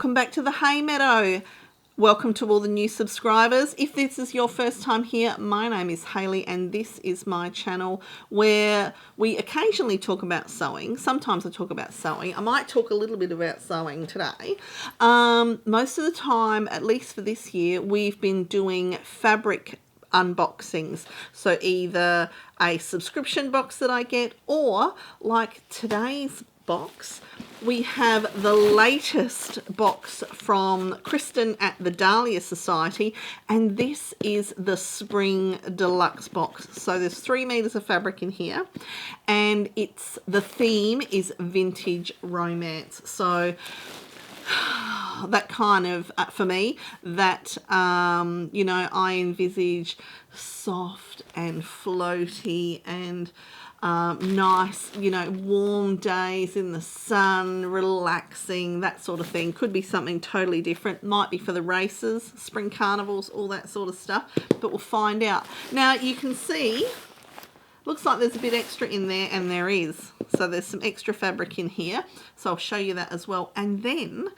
welcome back to the Hay Meadow. Welcome to all the new subscribers. If this is your first time here, my name is Hayley and this is my channel where we occasionally talk about sewing. Sometimes I talk about sewing. I might talk a little bit about sewing today. Most of the time, at least for this year, we've been doing fabric unboxings. So either a subscription box that I get, or like today's box, we have the latest box from Kristen at the Dahlia Society, and this is the spring deluxe box. So there's 3 meters of fabric in here, and the theme is vintage romance. So that kind of, for me, that, you know, I envisage soft and floaty and nice, you know, warm days in the sun, relaxing, that sort of thing. Could be something totally different. Might be for the races, spring carnivals, all that sort of stuff, but we'll find out. Now you can see, looks like there's a bit extra in there, and there is. So there's some extra fabric in here. So I'll show you that as well. And then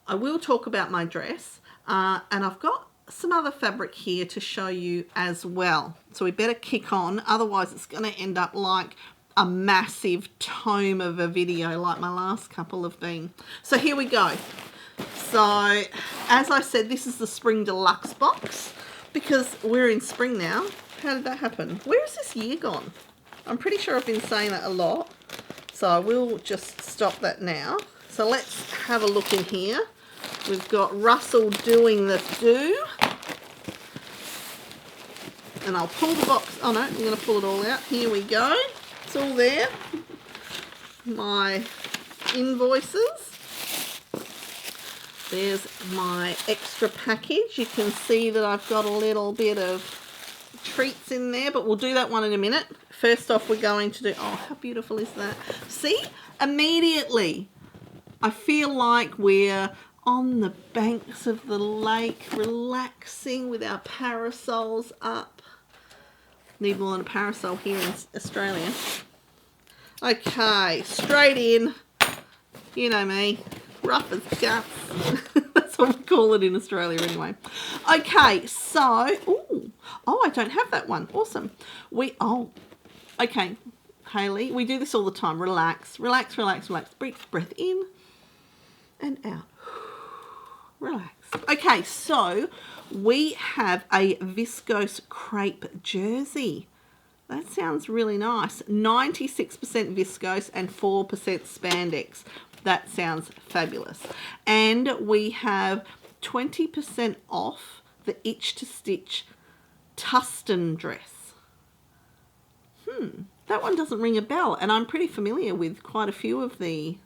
I will talk about my dress, and I've got some other fabric here to show you as well. So we better kick on, otherwise it's going to end up like a massive tome of a video like my last couple have been. So here we go. So as I said, this is the spring deluxe box because we're in spring now. How did that happen? Where has this year gone? I'm pretty sure I've been saying that a lot, so I will just stop that now. So let's have a look in here. We've got Russell doing the do. And I'll pull the box. Oh no, I'm going to pull it all out. Here we go. It's all there. My invoices. There's my extra package. You can see that I've got a little bit of treats in there, but we'll do that one in a minute. First off, we're going to do, oh, how beautiful is that? See, immediately, I feel like we're on the banks of the lake, relaxing with our parasols up. Need more than a parasol here in Australia. Okay, straight in. You know me, rough as guts. That's what we call it in Australia anyway. Okay, so, oh, I don't have that one. Awesome. Okay, Hayley, we do this all the time. Relax, relax, relax, relax. Breath in and out. Relax. Okay, so we have a viscose crepe jersey. That sounds really nice. 96% viscose and 4% spandex. That sounds fabulous. And we have 20% off the Itch to Stitch Tustin dress. That one doesn't ring a bell, and I'm pretty familiar with quite a few of the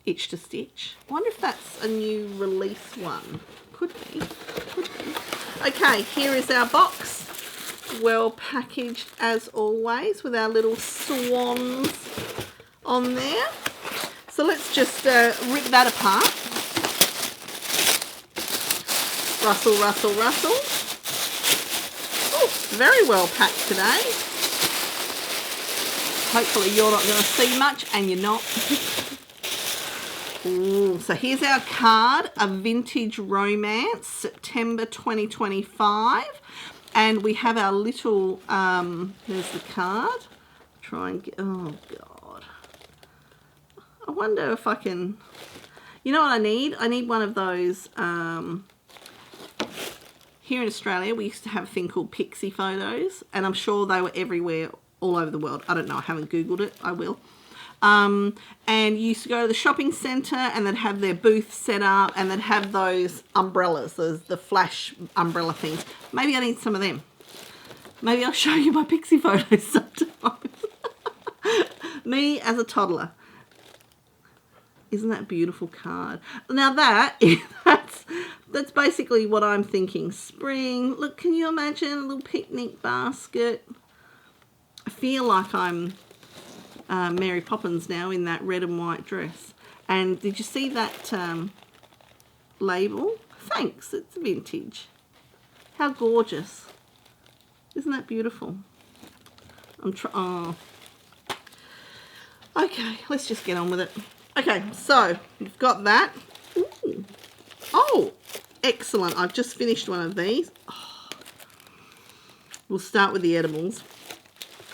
Itch to Stitch. I wonder if that's a new release one. Could be. Could be. Okay, here is our box. Well packaged as always with our little swans on there. So let's just rip that apart. Rustle, rustle, rustle. Oh, very well packed today. Hopefully you're not going to see much, and you're not. Ooh, so here's our card, A Vintage Romance, September 2025. And we have our little, there's the card. Try and get, oh God. I wonder if I can, you know what I need? I need one of those, here in Australia, we used to have a thing called Pixie Photos, and I'm sure they were everywhere, all over the world. I don't know, I haven't Googled it, I will. And you used to go to the shopping centre and they'd have their booth set up, and they'd have those umbrellas, the flash umbrella things. Maybe I need some of them. Maybe I'll show you my Pixie Photos sometime. Me as a toddler. Isn't that a beautiful card? Now that's basically what I'm thinking. Spring. Look, can you imagine a little picnic basket? I feel like I'm Mary Poppins now in that red and white dress. And did you see that label? Thanks, it's vintage. How gorgeous. Isn't that beautiful? Oh. Okay, let's just get on with it. Okay, so we've got that. Ooh. Oh, excellent. I've just finished one of these. Oh. We'll start with the edibles.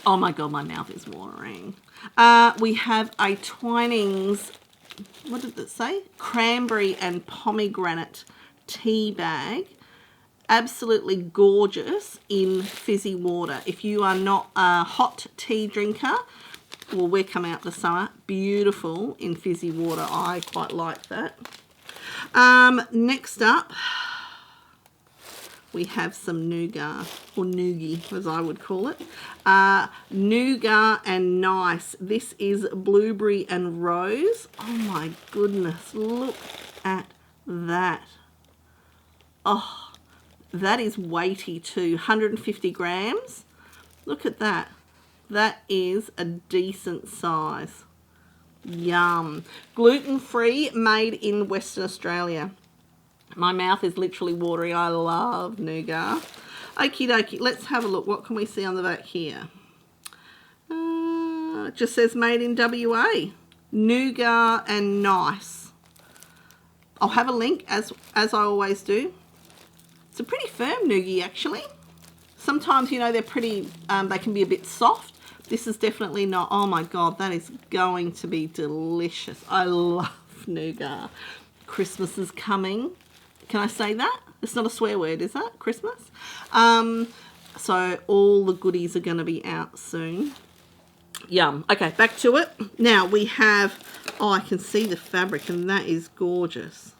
Oh my God, my mouth is watering. We have a Twinings, what did it say? Cranberry and pomegranate tea bag. Absolutely gorgeous in fizzy water. If you are not a hot tea drinker, well, we're coming out the summer. Beautiful in fizzy water. I quite like that. Next up, we have some nougat, or nougie as I would call it. Nougat and Nice. This is blueberry and rose. Oh my goodness, look at that. Oh, that is weighty too, 150 grams. Look at that. That is a decent size. Yum. Gluten-free, made in Western Australia. My mouth is literally watering. I love nougat. Okie dokie, let's have a look. What can we see on the back here? It just says made in WA. Nougat and Nice. I'll have a link as I always do. It's a pretty firm nougie actually. Sometimes, you know, they're pretty, they can be a bit soft. This is definitely not. Oh my God, that is going to be delicious. I love nougat. Christmas is coming. Can I say that? It's not a swear word, is that? Christmas? So all the goodies are going to be out soon. Yum. Okay, back to it. Now we have, oh, I can see the fabric and that is gorgeous.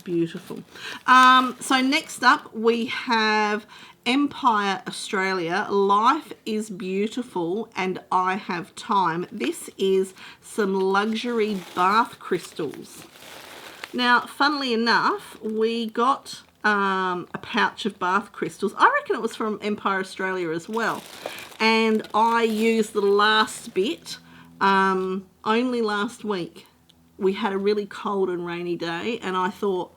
Beautiful. So next up we have Empire Australia. Life is beautiful and I have time. This is some luxury bath crystals. Now, funnily enough, we got a pouch of bath crystals. I reckon it was from Empire Australia as well. And I used the last bit only last week. We had a really cold and rainy day and I thought,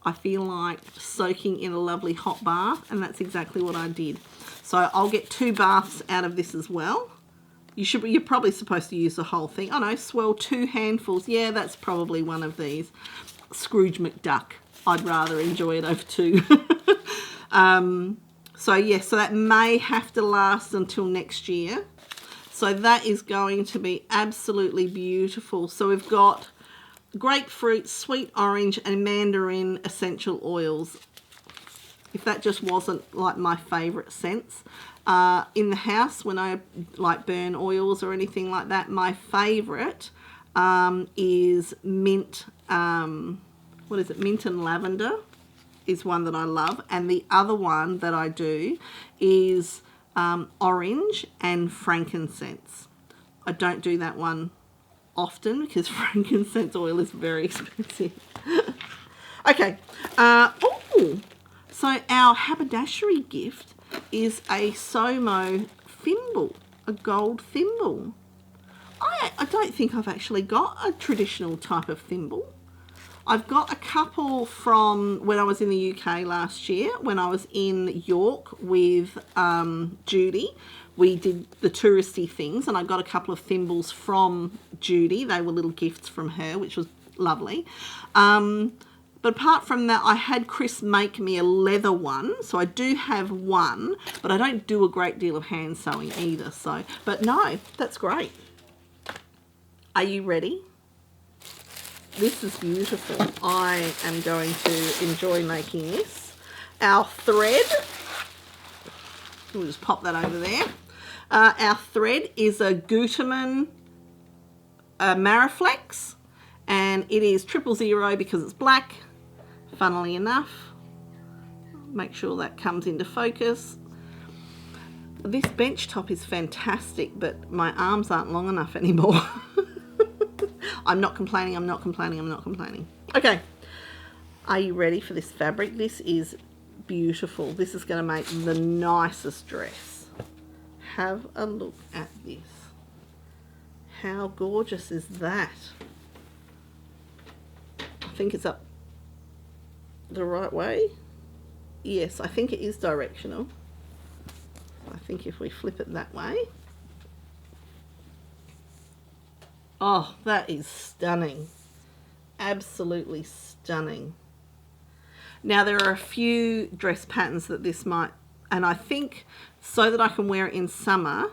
I feel like soaking in a lovely hot bath, and that's exactly what I did. So I'll get 2 baths out of this as well. You're probably supposed to use the whole thing. Oh no, swirl 2 handfuls. Yeah, that's probably one of these. Scrooge McDuck. I'd rather enjoy it over 2. So yeah, so that may have to last until next year. So that is going to be absolutely beautiful. So we've got grapefruit, sweet orange and mandarin essential oils. If that just wasn't like my favourite scents. In the house when I like burn oils or anything like that, my favourite is mint, what is it, mint and lavender is one that I love. And the other one that I do is orange and frankincense. I don't do that one often because frankincense oil is very expensive. Okay, oh, so our haberdashery gift is a Somo thimble, a gold thimble. I don't think I've actually got a traditional type of thimble. I've got a couple from when I was in the UK last year, when I was in York with Judy. We did the touristy things and I got a couple of thimbles from Judy. They were little gifts from her, which was lovely. But apart from that, I had Chris make me a leather one. So I do have one, but I don't do a great deal of hand sewing either. So, but no, that's great. Are you ready? This is beautiful. I am going to enjoy making this. Our thread, we'll just pop that over there. Our thread is a Gutermann Mariflex, and it is 000 because it's black, funnily enough. Make sure that comes into focus. This bench top is fantastic, but my arms aren't long enough anymore. I'm not complaining, I'm not complaining, I'm not complaining. Okay, are you ready for this fabric? This is beautiful. This is going to make the nicest dress. Have a look at this. How gorgeous is that? I think it's up the right way. Yes, I think it is directional. I think if we flip it that way. Oh, that is stunning. absolutely stunning. Now there are a few dress patterns that this might, and I think so that I can wear it in summer.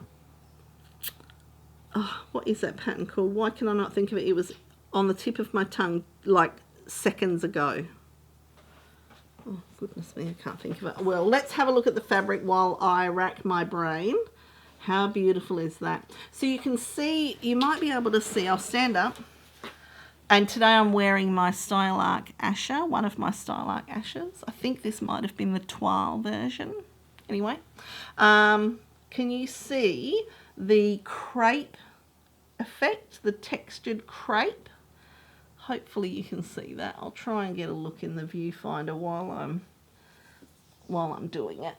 Oh, what is that pattern called? Why can I not think of it? It was on the tip of my tongue like seconds ago. Oh, goodness me, I can't think of it. Well, let's have a look at the fabric while I rack my brain. How beautiful is that? So you can see, you might be able to see, I'll stand up. And today I'm wearing my Stylark Asher, one of my Stylark Ashers. I think this might have been the Toile version. Anyway, can you see the crepe effect, the textured crepe? Hopefully you can see that. I'll try and get a look in the viewfinder while I'm doing it.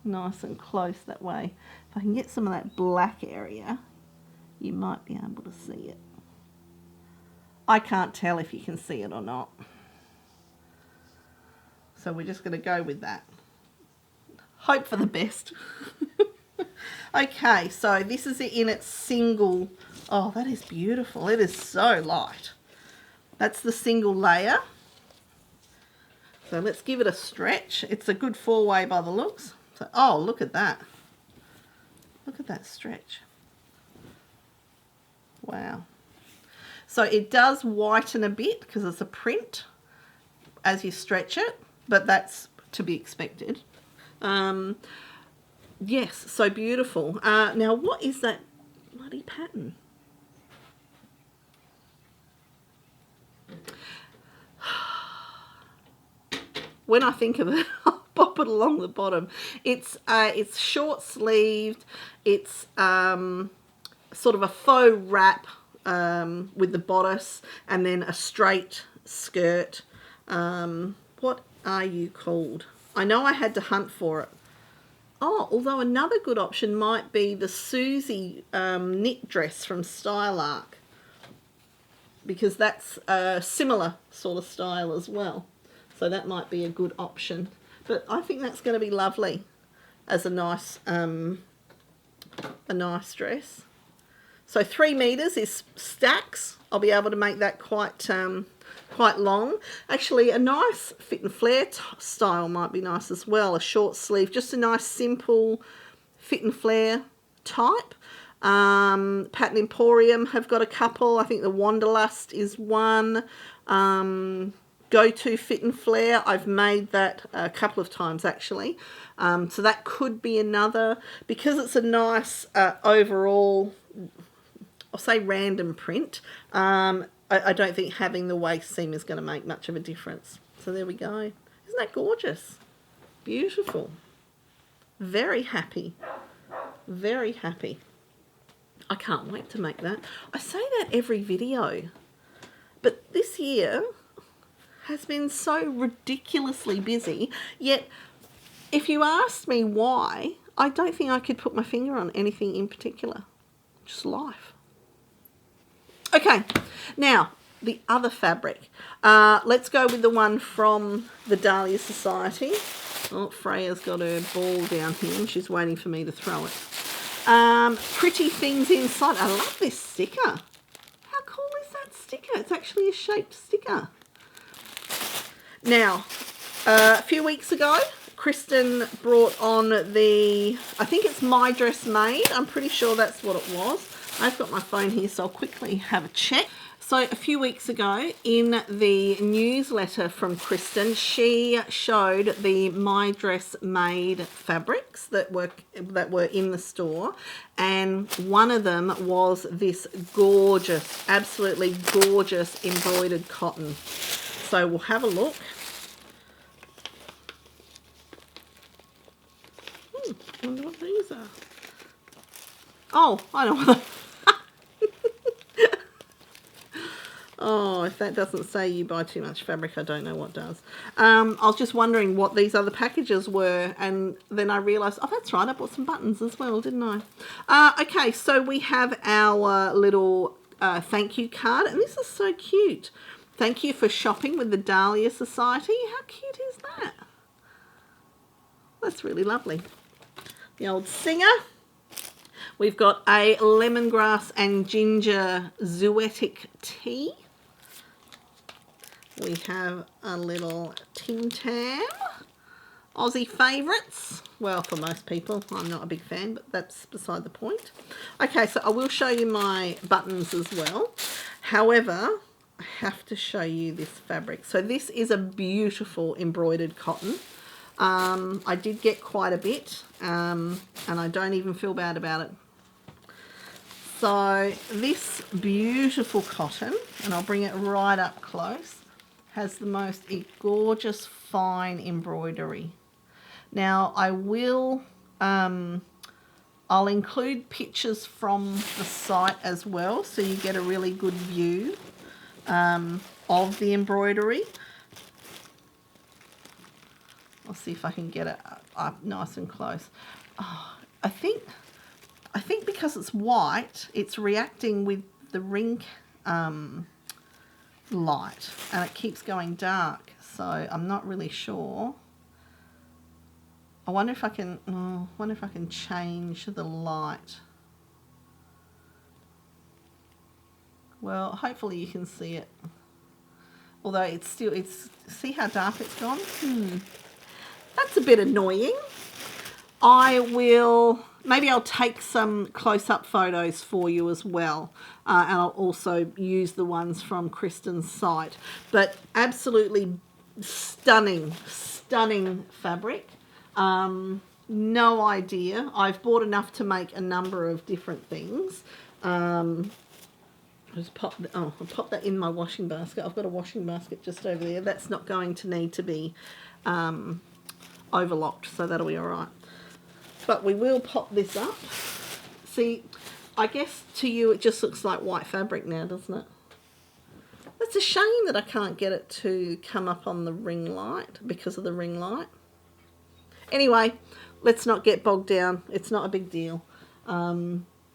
Nice and close that way. If I can get some of that black area, you might be able to see it. I can't tell if you can see it or not. So we're just going to go with that. Hope for the best. Okay, so this is it in its single. Oh, that is beautiful. It is so light. That's the single layer. So let's give it a stretch. It's a good 4-way by the looks. So, oh, look at that. Look at that stretch. Wow. So it does whiten a bit because it's a print as you stretch it, but that's to be expected. Yes, so beautiful. Now, what is that bloody pattern? When I think of it, I'll pop it along the bottom. It's short sleeved. It's sort of a faux wrap with the bodice and then a straight skirt. What are you called? I know I had to hunt for it. Oh, although another good option might be the Susie knit dress from Stylark, because that's a similar sort of style as well. So that might be a good option. But I think that's going to be lovely as a nice dress. So 3 meters is stacks. I'll be able to make that quite long. Actually, a nice fit and flare style might be nice as well. A short sleeve, just a nice simple fit and flare type. Pattern Emporium have got a couple. I think the Wanderlust is one. Go-to fit and flare. I've made that a couple of times actually. So that could be another, because it's a nice overall, I'll say random print. I don't think having the waist seam is going to make much of a difference. So there we go. Isn't that gorgeous? Beautiful. Very happy. Very happy. I can't wait to make that. I say that every video, but this year has been so ridiculously busy. Yet, if you asked me why, I don't think I could put my finger on anything in particular. Just life. Okay, now the other fabric. Let's go with the one from the Dahlia Society. Oh, Freya's got her ball down here and she's waiting for me to throw it. Pretty things inside. I love this sticker. How cool is that sticker? It's actually a shaped sticker. Now, a few weeks ago, Kristen brought on the, I think it's My Dress Made. I'm pretty sure that's what it was. I've got my phone here, so I'll quickly have a check. So a few weeks ago in the newsletter from Kristen, she showed the My Dress Made fabrics that were in the store, and one of them was this gorgeous, absolutely gorgeous embroidered cotton. So we'll have a look. I wonder what these are. Oh, I know what they are. Oh, if that doesn't say you buy too much fabric, I don't know what does. I was just wondering what these other packages were, and then I realised, oh, that's right, I bought some buttons as well, didn't I? Okay, so we have our little thank you card, and this is so cute. Thank you for shopping with the Dahlia Society. How cute is that? That's really lovely. The old singer. We've got a lemongrass and ginger Zoetic tea. we have a little Tim Tam. Aussie favourites. Well, for most people. I'm not a big fan, but that's beside the point. Okay, so I will show you my buttons as well. However, I have to show you this fabric. So this is a beautiful embroidered cotton. I did get quite a bit, and I don't even feel bad about it. So this beautiful cotton, and I'll bring it right up close, has the most gorgeous fine embroidery. Now I will, I'll include pictures from the site as well, so you get a really good view of the embroidery. I'll see if I can get it up nice and close. Oh, I think because it's white, it's reacting with the ring light, and it keeps going dark. So I'm not really sure. I wonder if I can. Wonder if I can change the light. Well, hopefully you can see it. Although it's still, see how dark it's gone? That's a bit annoying. Maybe I'll take some close-up photos for you as well. And I'll also use the ones from Kristen's site. But absolutely stunning, stunning fabric. No idea. I've bought enough to make a number of different things. I'll pop that in my washing basket. I've got a washing basket just over there. That's not going to need to be overlocked, so that'll be all right. But we will pop this up. See, I guess to you it just looks like white fabric now, doesn't it? It's a shame that I can't get it to come up on the ring light because of the ring light. Anyway, let's not get bogged down. It's not a big deal.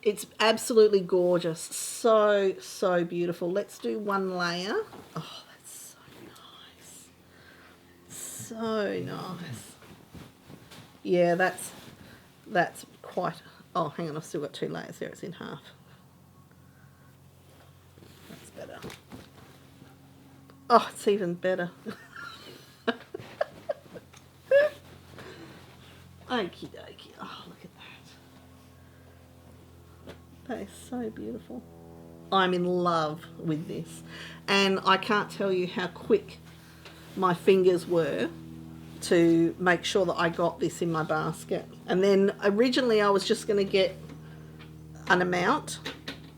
It's absolutely gorgeous. So, so beautiful. Let's do one layer. Oh, that's so nice. So nice. Yeah, that's quite... Oh, hang on. I've still got 2 layers there. It's in half. That's better. Oh, it's even better. Okie dokie. Oh, look at that. That is so beautiful. I'm in love with this. And I can't tell you how quick my fingers were to make sure that I got this in my basket. And then originally I was just going to get an amount.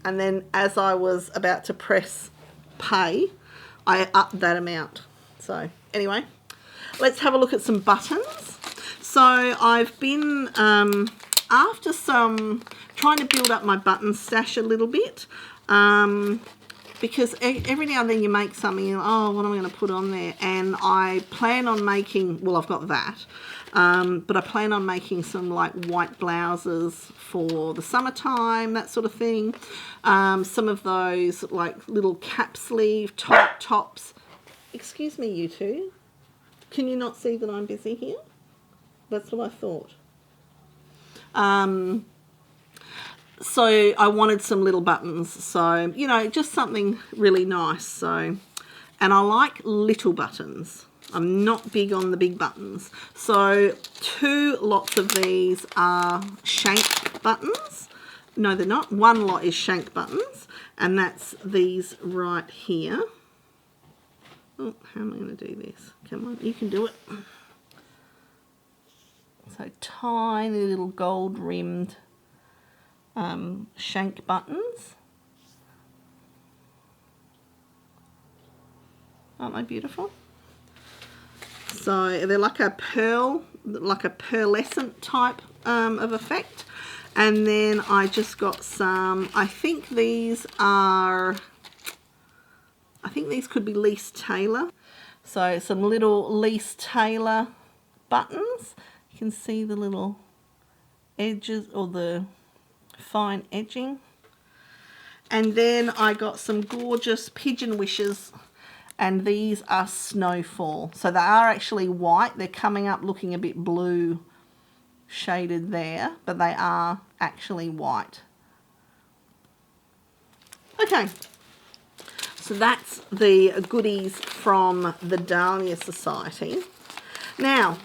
And then as I was about to press pay, I upped that amount. So anyway, let's have a look at some buttons. So I've been, after trying to build up my button stash a little bit, because every now and then you make something and, oh, what am I going to put on there? And I plan on making, well, I've got that, but I plan on making some like white blouses for the summertime, that sort of thing. Some of those like little cap sleeve tops. Excuse me, you two. Can you not see that I'm busy here? That's what I thought. So I wanted some little buttons. So, you know, just something really nice. So, and I like little buttons. I'm not big on the big buttons. So 2 lots of these are shank buttons. No, they're not. 1 lot is shank buttons. And that's these right here. Oh, how am I going to do this? Come on, you can do it. So tiny little gold rimmed shank buttons. Aren't they beautiful? So they're like a pearlescent type of effect. And then I just got some, I think these could be Lise Taylor. So some little Lise Taylor buttons. You can see the little edges or the fine edging. And then I got some gorgeous pigeon wishes, and these are Snowfall. So they are actually white. They're coming up looking a bit blue shaded there, but they are actually white. Okay, So that's the goodies from the Dahlia Society. Now,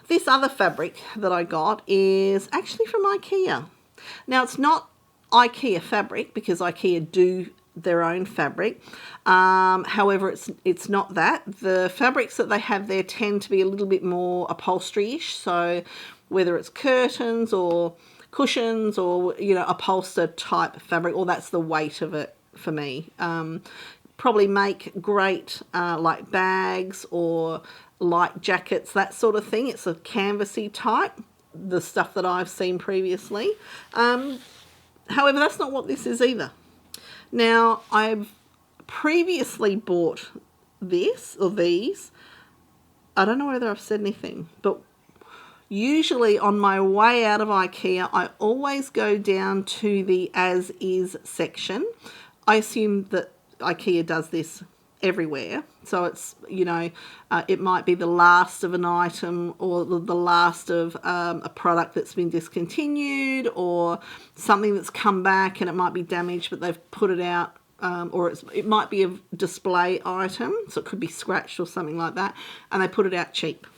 this other fabric that I got is actually from IKEA. Now, it's not IKEA fabric because IKEA do their own fabric. However, it's not that. The fabrics that they have there tend to be a little bit more upholstery-ish. So whether it's curtains or cushions or, you know, upholster type fabric, or that's the weight of it for me. Probably make great like bags or light jackets, that sort of thing. It's a canvasy type, the stuff that I've seen previously. However, that's not what this is either. Now, I've previously bought this or these. I don't know whether I've said anything, but usually on my way out of IKEA, I always go down to the as is section. I assume that IKEA does this everywhere. So it's, you know, it might be the last of an item or the last of a product that's been discontinued, or something that's come back and it might be damaged but they've put it out, or it might be a display item, so it could be scratched or something like that, and they put it out cheap.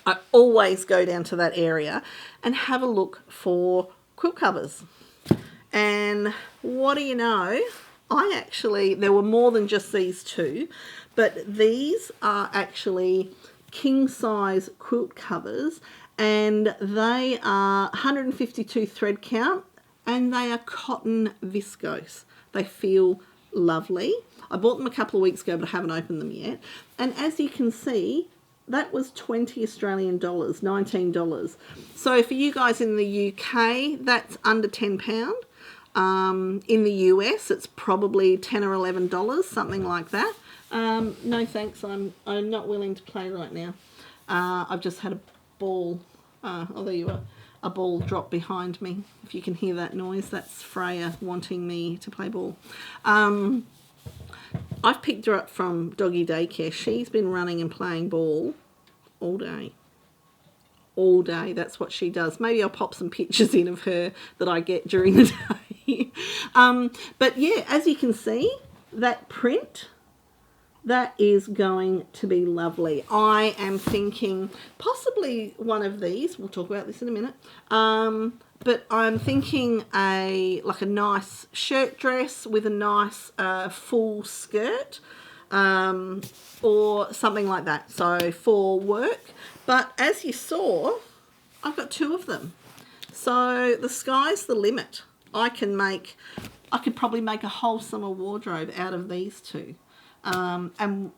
I always go down to that area and have a look for quilt covers. And what do you know? There were more than just these two, but these are actually king size quilt covers, and they are 152 thread count, and they are cotton viscose. They feel lovely. I bought them a couple of weeks ago, but I haven't opened them yet. And as you can see, that was 20 Australian dollars, $19. So for you guys in the UK, that's under £10. In the US, it's probably $10 or $11, something like that. No thanks, I'm not willing to play right now. I've just had a ball, oh there you are, a ball drop behind me. If you can hear that noise, that's Freya wanting me to play ball. I've picked her up from doggy daycare. She's been running and playing ball all day. All day, that's what she does. Maybe I'll pop some pictures in of her that I get during the day. But yeah, as you can see, that print, that is going to be lovely. I am thinking possibly one of these. We'll talk about this in a minute. But I'm thinking like a nice shirt dress with a nice full skirt, or something like that. So for work. But as you saw, I've got two of them. So the sky's the limit. I could probably make a whole summer wardrobe out of these two. And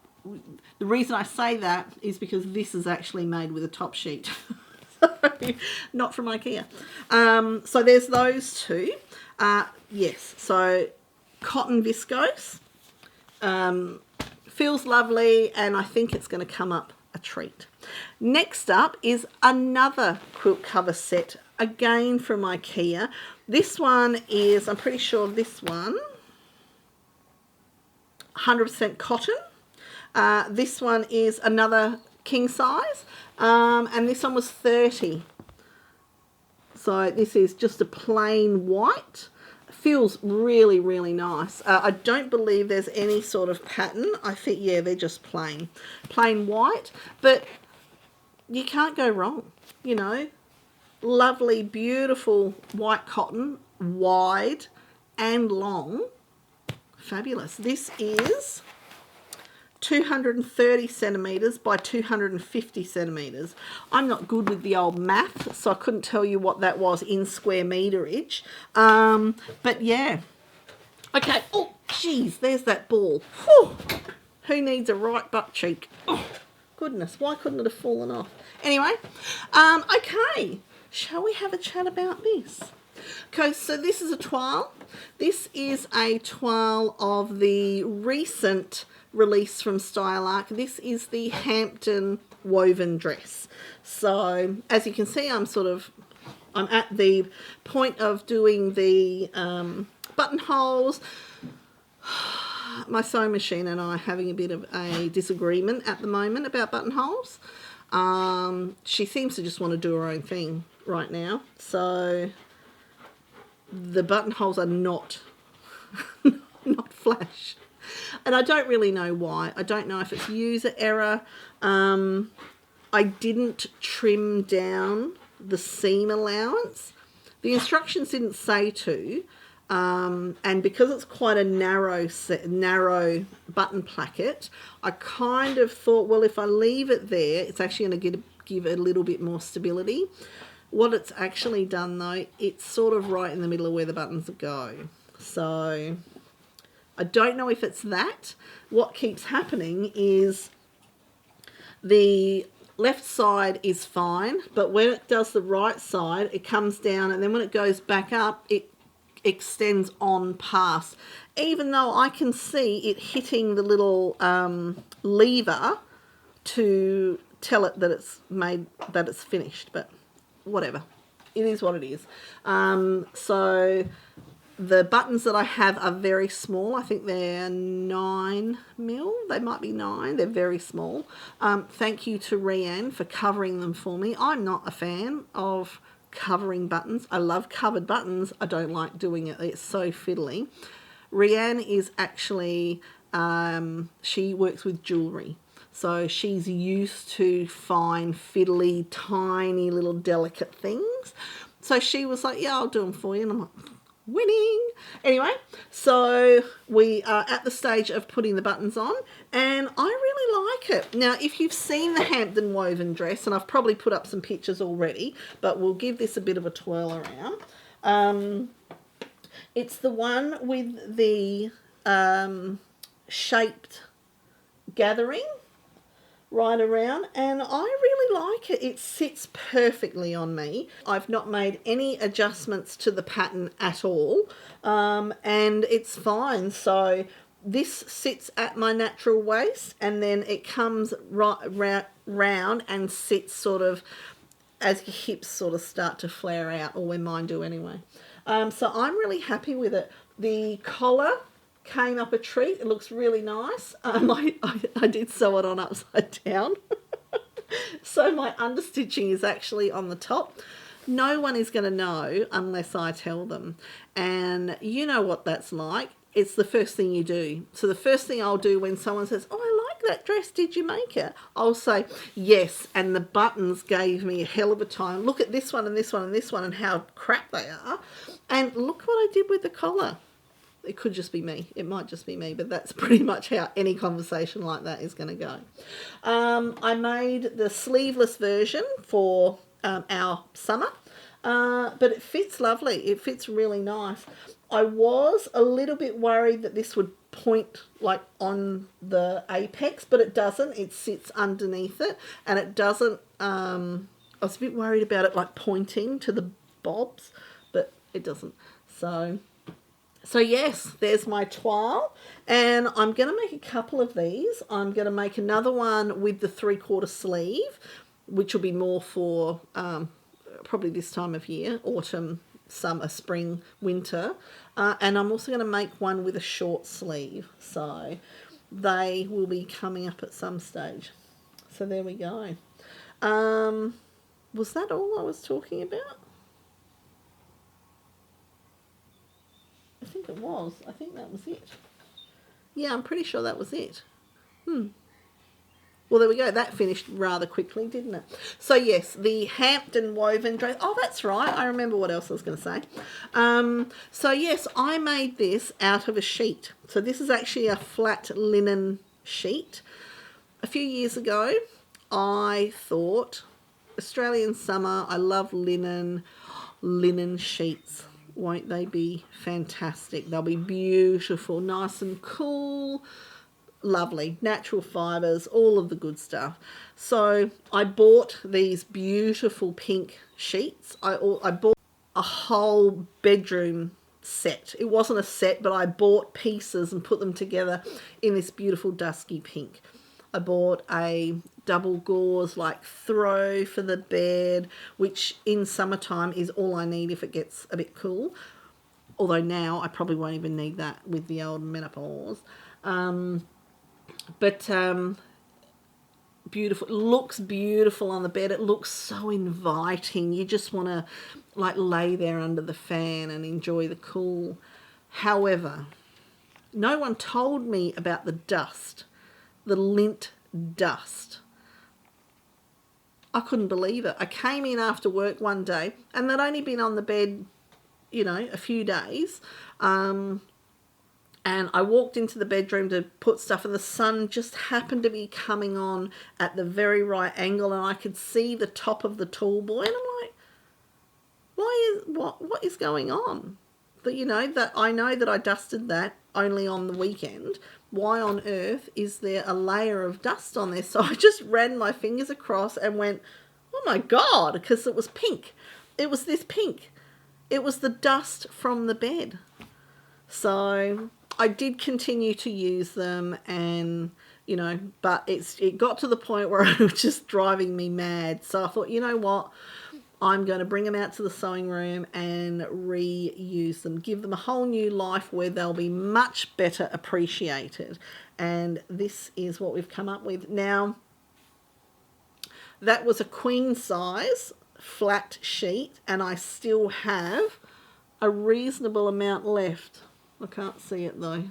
the reason I say that is because this is actually made with a top sheet. Not from IKEA. So there's those two. Yes, so cotton viscose. Feels lovely, and I think it's going to come up a treat. Next up is another quilt cover set, again from IKEA. This one is, I'm pretty sure this one, 100% cotton. This one is another king size, and this one was 30. So this is just a plain white. Feels really, really nice. I don't believe there's any sort of pattern. I think, yeah, they're just plain white, but you can't go wrong, you know. Lovely, beautiful white cotton, wide and long. Fabulous. This is 230 centimetres by 250 centimetres. I'm not good with the old math, so I couldn't tell you what that was in square meterage. But yeah. Okay. Oh, geez, there's that ball. Whew. Who needs a right butt cheek? Oh, goodness, why couldn't it have fallen off? Anyway, okay. Shall we have a chat about this? Okay, so this is a toile. This is a toile of the recent release from Style Arc. This is the Hampton woven dress. So as you can see, I'm at the point of doing the buttonholes. My sewing machine and I are having a bit of a disagreement at the moment about buttonholes. She seems to just want to do her own thing right now. So the buttonholes are not flash. And I don't really know why. I don't know if it's user error. I didn't trim down the seam allowance. The instructions didn't say to. And because it's quite a narrow button placket, I kind of thought, well, if I leave it there, it's actually going to give it a little bit more stability. What it's actually done, though, it's sort of right in the middle of where the buttons go. So I don't know if it's that. What keeps happening is the left side is fine, but when it does the right side, it comes down, and then when it goes back up, it extends on past, even though I can see it hitting the little lever to tell it that it's finished. But whatever, it is what it is. So the buttons that I have are very small. I think they're 9 mil. They might be 9. They're very small. Thank you to Rianne for covering them for me. I'm not a fan of covering buttons. I love covered buttons. I don't like doing it. It's so fiddly. Rianne is actually, she works with jewellery. So she's used to fine, fiddly, tiny little delicate things. So she was like, yeah, I'll do them for you. And I'm like, winning. Anyway, so we are at the stage of putting the buttons on, and I really like it. Now, if you've seen the Hampton woven dress, and I've probably put up some pictures already, but we'll give this a bit of a twirl around. It's the one with the shaped gathering right around, and I really like it. It sits perfectly on me. I've not made any adjustments to the pattern at all, and it's fine. So this sits at my natural waist, and then it comes right round and sits sort of as your hips sort of start to flare out, or when mine do anyway. So I'm really happy with it. The collar came up a treat. It looks really nice. I did sew it on upside down. So my understitching is actually on the top. No one is going to know unless I tell them. And you know what that's like. It's the first thing you do. So the first thing I'll do when someone says, oh, I like that dress, did you make it? I'll say, yes, and the buttons gave me a hell of a time. Look at this one and this one and this one and how crap they are. And look what I did with the collar. It could just be me. It might just be me, but that's pretty much how any conversation like that is going to go. I made the sleeveless version for our summer, but it fits lovely. It fits really nice. I was a little bit worried that this would point like on the apex, but it doesn't. It sits underneath it, and it doesn't. I was a bit worried about it like pointing to the bobs, but it doesn't. So yes, there's my toile, and I'm going to make a couple of these. I'm going to make another one with the 3/4 sleeve, which will be more for probably this time of year, autumn, summer, spring, winter. And I'm also going to make one with a short sleeve. So they will be coming up at some stage. So there we go. Was that all I was talking about? I think it was. I think that was it. Yeah, I'm pretty sure that was it. Well, there we go. That finished rather quickly, didn't it? So, yes, the Hampton woven dress. Oh, that's right. I remember what else I was going to say. So, yes, I made this out of a sheet. So, this is actually a flat linen sheet. A few years ago, I thought, Australian summer, I love linen sheets. Won't they be fantastic? They'll be beautiful, nice and cool, lovely, natural fibres, all of the good stuff. So I bought these beautiful pink sheets. I bought a whole bedroom set. It wasn't a set, but I bought pieces and put them together in this beautiful dusky pink. I bought a double gauze like throw for the bed, which in summertime is all I need if it gets a bit cool. Although now I probably won't even need that with the old menopause. Beautiful. It looks beautiful on the bed. It looks so inviting. You just want to like lay there under the fan and enjoy the cool. However, no one told me about the dust, the lint dust. I couldn't believe it. I came in after work one day, and they'd only been on the bed, you know, a few days. And I walked into the bedroom to put stuff, and the sun just happened to be coming on at the very right angle, and I could see the top of the tall boy, and I'm like, what is going on? That, you know, that I know that I dusted that only on the weekend. Why on earth is there a layer of dust on there? So I just ran my fingers across and went, oh my God, because it was pink. It was this pink. It was the dust from the bed. So I did continue to use them, and, you know, but it got to the point where it was just driving me mad. So I thought, you know what? I'm going to bring them out to the sewing room and reuse them, give them a whole new life where they'll be much better appreciated. And this is what we've come up with. Now, that was a queen size flat sheet, and I still have a reasonable amount left. I can't see it though.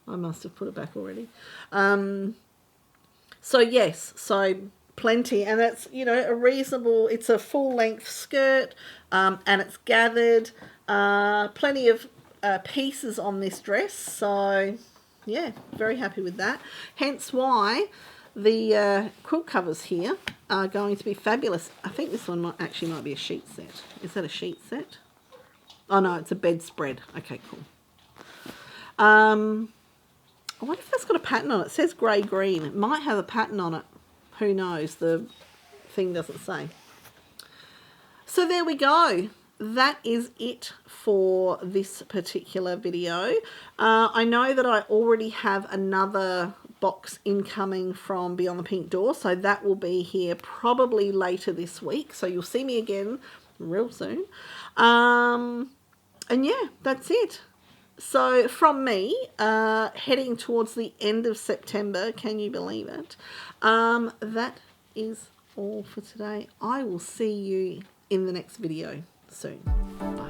I must have put it back already. So yes, so plenty, and it's, you know, a reasonable, it's a full length skirt, and it's gathered, plenty of pieces on this dress, so yeah, very happy with that. Hence why the quilt covers here are going to be fabulous. I think this one might be a sheet set. Is that a sheet set? Oh no, it's a bedspread. Okay, cool. I wonder if that's got a pattern on it. It says grey green. It might have a pattern on it. Who knows? The thing doesn't say. So there we go. That is it for this particular video. I know that I already have another box incoming from Beyond the Pink Door, so that will be here probably later this week. So you'll see me again real soon. And yeah, that's it. So from me, heading towards the end of September, can you believe it? That is all for today. I will see you in the next video soon. Bye.